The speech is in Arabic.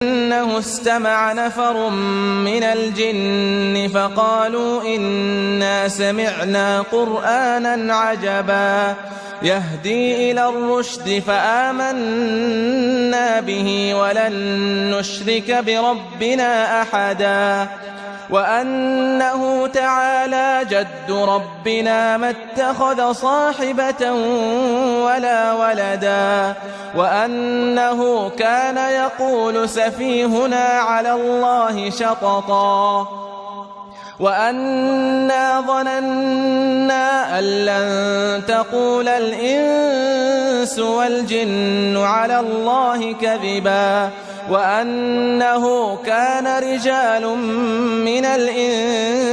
إنه استمع نفر من الجن فقالوا إنا سمعنا قرآنا عجبا يهدي إلى الرشد فآمنا به ولن نشرك بربنا أحدا وأنه تعالى جد ربنا ما اتخذ صاحبة ولا ولدا وأنه كان يقول سفيهنا على الله شططا وأنا ظننا أن لن تقول الإنس والجن على الله كذبا وأنه كان رجال من الإنس